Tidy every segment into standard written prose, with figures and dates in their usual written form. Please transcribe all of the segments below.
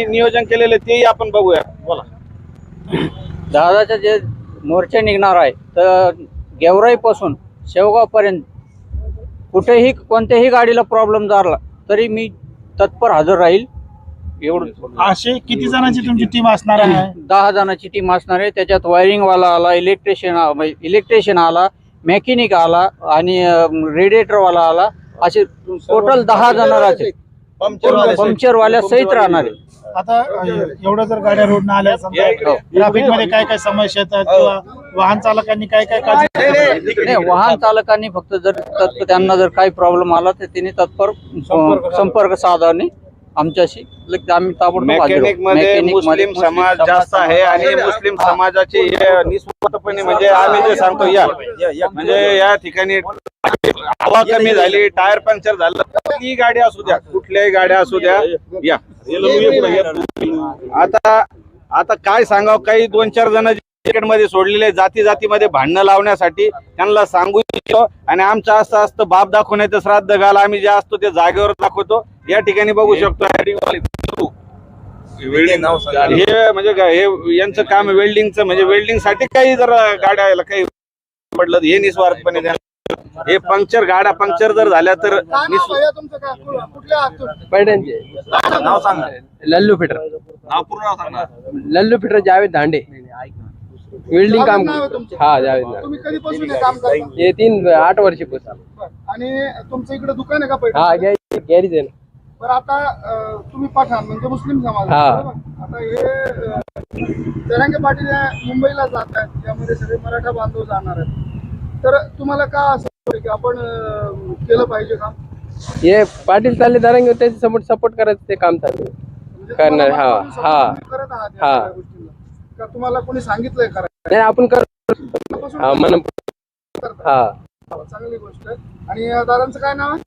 नियोजन केलेले तेही आपण बघूया. बोला. दादाचे जे मोर्चे निघणार आहे तर गेवराई पासून शेवगाव पर्यंत कुठेही कोणत्याही गाडीला प्रॉब्लेम झाला तरी मी तत्पर हजर राहील. एवढं. असे किती जणांची तुमची टीम असणार आहे? 10 जणांची टीम असणार आहे. त्याच्यात वायरिंगवाला आला, इलेक्ट्रिशियन आला, मेकॅनिक आला आणि रेडिएटरवाला आला. असे टोटल 10 जण राहतील. पंक्चरवाल्या सहित राहणार आहे. आता एवढं जर गाड्या रोडनं आल्या समजा ट्रॅफिक मध्ये काय काय समस्या येतात किंवा वाहन चालकांनी काय काय काळजी? नाही, वाहन चालकांनी फक्त जर त्यांना जर काही प्रॉब्लेम आला तर त्यांनी तत्पर संपर्क साधाने आमच्याशी आम्ही ताबडतोब मेकॅनिक मध्ये मुस्लिम समाज जास्त आहे आणि मुस्लिम समाजाची निस्वार्थपणे म्हणजे आम्ही जे सांगतो या म्हणजे या ठिकाणी हवा कमी झाली, टायर पंक्चर झालं, कुठलीही गाडी असू द्या, कुठल्याही गाड्या असू द्या, या आता काय सांगावं, काही 2-4 जण मध्ये सोडलेले जातीमध्ये भांडणं लावण्यासाठी त्यांना सांगू इच्छितो. आणि आमचं असं असतं बाप दाखवण्याचं श्राद्ध घाल, आम्ही जे असतो ते जागेवर दाखवतो. या ठिकाणी बघू शकतो हे म्हणजे हे यांचं काम वेल्डिंगचं, म्हणजे वेल्डिंग साठी काही जर गाड्या काही पडलं हे निस्वार्थपणे हे गाड्या पंक्चर जर झाल्या तर नाव सांगा. लल्लू फिटर. नाव पूर्ण नाव सांगा. लल्लू फिटर जावेद धांडे. वेल्डिंग काम. हा जावेद. तुम्ही कधीपासून हे काम करता? हे 8 वर्षापासून. आणि तुमचं इकडे दुकान आहे का पैठण? हा गॅरेज आहे ना. बरं, आता तुम्ही पठाण म्हणजे मुस्लिम समाज. आता हे जरांगे पाटील मुंबईला जात आहेत, त्यामध्ये सगळे मराठा बांधव जाणार आहेत, तर तुम्हाला का असं वाटतं की आपण केलं पाहिजे काम? हे पाटील चालले जरांगे त्याचे सपोर्ट करायचं ते काम चालू म्हणजे करणार. तुम्हाला हा मनापासून हा तुम्ही करत आहात या हा. सगळ्या गोष्टींना? का तुम्हाला कोणी सांगितलंय करायचं? नाही आपण करतो. हा मन. हा चांगली गोष्ट आहे. आणि दादांचं काय नाव आहे?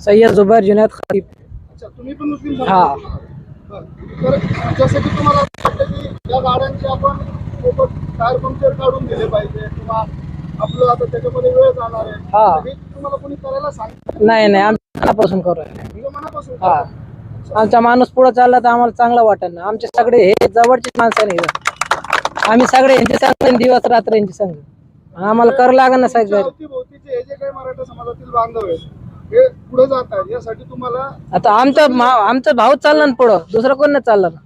सय्यद जुबैर जुनैद खतीब. अच्छा, तुम्ही पण मुस्लिम समाज? बरं. तर जसं की तुम्हाला वाटतं की या गाड्यांचे आपण टायर पंक्चर काढून दिले पाहिजे किंवा आपलं आता त्याच्यामध्ये वेळ जाणार आहे, हे तुम्हाला कोणी करायला सांगितलं? नाही आम्ही मनापासून करू. तुझं मनापासून हा. करता? आमचा माणूस पुढे चालला तर आम्हाला चांगला वाटत ना. आमचे सगळे हे जवळचेच माणसं नाही. आम्ही सगळे यांचे सांगतो, दिवस रात्र यांचे सांगतो. आम्हाला कर लागेल ना साहेब. अवतीभोवतीचे हे जे काही मराठा समाजातील बांधव आहेत हे पुढे जात आहेत, यासाठी तुम्हाला आता आमचा भाऊ चालला ना पुढं, दुसरं कोण नाही चाललं ना.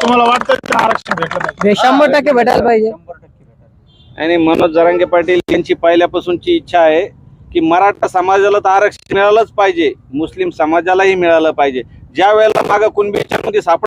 तुम्हाला वाटतं की आरक्षण भेटलं पाहिजे? 100% भेटायला पाहिजे. आणि मनोज जरांगे पाटील यांची पहिल्यापासूनची इच्छा आहे की मराठा समाजाला तर आरक्षण मिळालंच पाहिजे, मुस्लिम समाजालाही मिळालं पाहिजे. ज्या वेळेला मागं कुणबीच्या मध्ये सापड